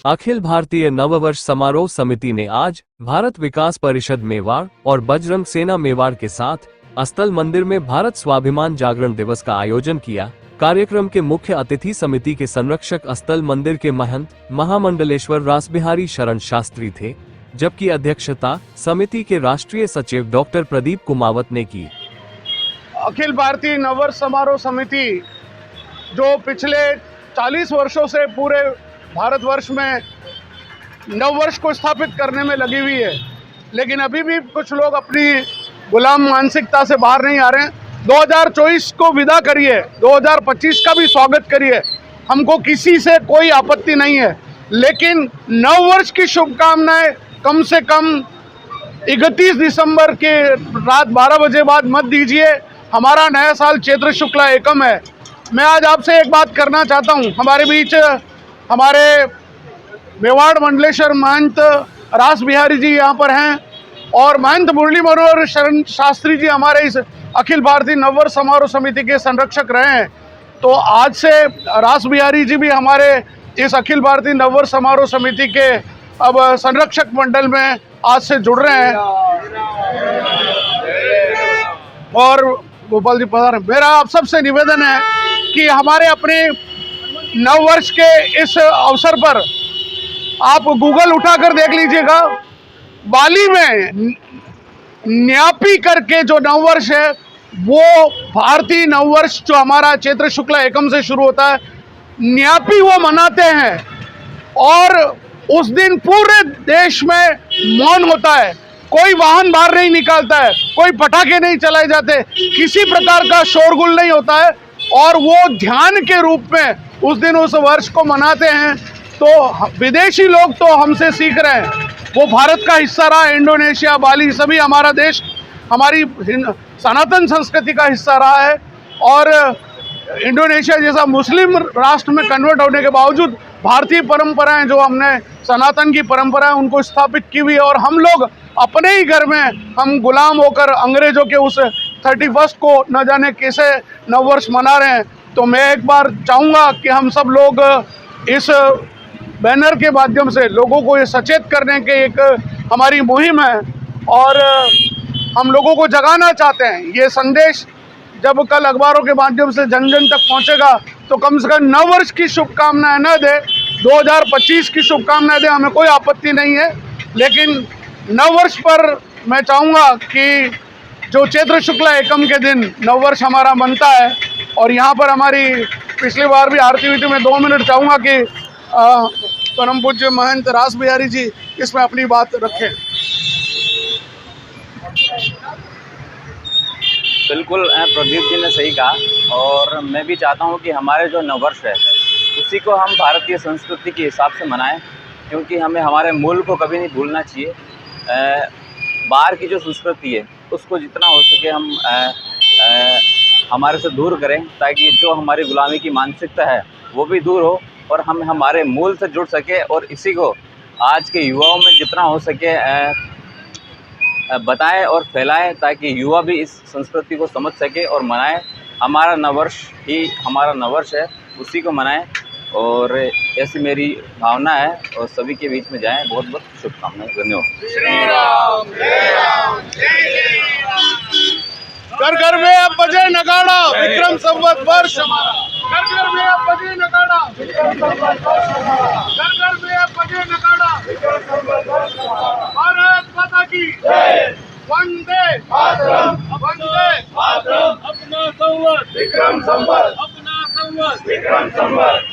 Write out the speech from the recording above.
अखिल भारतीय नववर्ष समारोह समिति ने आज भारत विकास परिषद मेवाड़ और बजरंग सेना मेवाड़ के साथ अस्थल मंदिर में भारत स्वाभिमान जागरण दिवस का आयोजन किया। कार्यक्रम के मुख्य अतिथि समिति के संरक्षक अस्थल मंदिर के महंत महामंडलेश्वर रासबिहारी शरण शास्त्री थे, जबकि अध्यक्षता समिति के राष्ट्रीय सचिव डॉक्टर प्रदीप कुमावत ने की। अखिल भारतीय नववर्ष समारोह समिति जो पिछले 40 वर्षों से पूरे भारतवर्ष में नववर्ष को स्थापित करने में लगी हुई है, लेकिन अभी भी कुछ लोग अपनी गुलाम मानसिकता से बाहर नहीं आ रहे हैं। 2024 को विदा करिए, 2025 का भी स्वागत करिए, हमको किसी से कोई आपत्ति नहीं है, लेकिन नववर्ष की शुभकामनाएं कम से कम 31 दिसंबर के रात 12 बजे बाद मत दीजिए। हमारा नया साल चैत्र शुक्ला एकम है। मैं आज आपसे एक बात करना चाहता हूं। हमारे बीच हमारे मेवाड़ मंडलेश्वर महंत रास बिहारी जी यहाँ पर हैं और महंत मुरली मनोहर शरण शास्त्री जी हमारे इस अखिल भारतीय नववर्ष समारोह समिति के संरक्षक रहे हैं। तो आज से रास बिहारी जी भी हमारे इस अखिल भारतीय नववर्ष समारोह समिति के अब संरक्षक मंडल में आज से जुड़ रहे हैं। और गोपाल जी पधार, मेरा आप सबसे निवेदन है कि हमारे अपने नववर्ष के इस अवसर पर आप गूगल उठाकर देख लीजिएगा, बाली में न्यापी करके जो नववर्ष है वो भारतीय नववर्ष जो हमारा चैत्र शुक्ला एकम से शुरू होता है, न्यापी वो मनाते हैं और उस दिन पूरे देश में मौन होता है। कोई वाहन बाहर नहीं निकालता है, कोई पटाखे नहीं चलाए जाते, किसी प्रकार का शोरगुल नहीं होता है और वो ध्यान के रूप में उस दिन उस वर्ष को मनाते हैं। तो विदेशी लोग तो हमसे सीख रहे हैं, वो भारत का हिस्सा रहा, इंडोनेशिया, बाली सभी हमारा देश, हमारी सनातन संस्कृति का हिस्सा रहा है और इंडोनेशिया जैसा मुस्लिम राष्ट्र में कन्वर्ट होने के बावजूद भारतीय परंपराएं जो हमने सनातन की परंपराएं उनको स्थापित की हुई है और हम लोग अपने ही घर में हम गुलाम होकर अंग्रेजों के उस 31 को न जाने कैसे नववर्ष मना रहे हैं। तो मैं एक बार चाहूँगा कि हम सब लोग इस बैनर के माध्यम से लोगों को ये सचेत करने के एक हमारी मुहिम है और हम लोगों को जगाना चाहते हैं। ये संदेश जब कल अखबारों के माध्यम से जन जन तक पहुंचेगा तो कम से कम नववर्ष की शुभकामनाएं न दे, 2025 की शुभकामनाएं दे, हमें कोई आपत्ति नहीं है, लेकिन नववर्ष पर मैं चाहूँगा कि जो चैत्र शुक्ला एकम के दिन नववर्ष हमारा बनता है और यहाँ पर हमारी पिछली बार भी आरती हुई थी, मैं 2 मिनट चाहूँगा कि परम पूज्य महंत रास बिहारी जी इसमें अपनी बात रखें। बिल्कुल प्रदीप जी ने सही कहा और मैं भी चाहता हूँ कि हमारे जो नववर्ष है उसी को हम भारतीय संस्कृति के हिसाब से मनाएं, क्योंकि हमें हमारे मूल को कभी नहीं भूलना चाहिए। बाहर की जो संस्कृति है उसको जितना हो सके हम हमारे से दूर करें, ताकि जो हमारी गुलामी की मानसिकता है वो भी दूर हो और हम हमारे मूल से जुड़ सके और इसी को आज के युवाओं में जितना हो सके बताएं और फैलाएं, ताकि युवा भी इस संस्कृति को समझ सके और मनाएं। हमारा नववर्ष ही हमारा नववर्ष है, उसी को मनाएं और ऐसी मेरी भावना है और सभी के बीच में जाएं। बहुत बहुत शुभकामनाएं। धन्यवाद। श्री राम जय राम जय घर घर में अब बजे नगाड़ा, विक्रम संवत वर्ष हमारा। घर घर में अब बजे नगाड़ा, विक्रम संवत वर्ष हमारा। घर घर में अब बजे नगाड़ा, विक्रम संवत वर्ष हमारा। भारत माता की जय। वंदे मातरम, वंदे मातरम। अपना संवत विक्रम संवत, अपना संवत विक्रम संवत।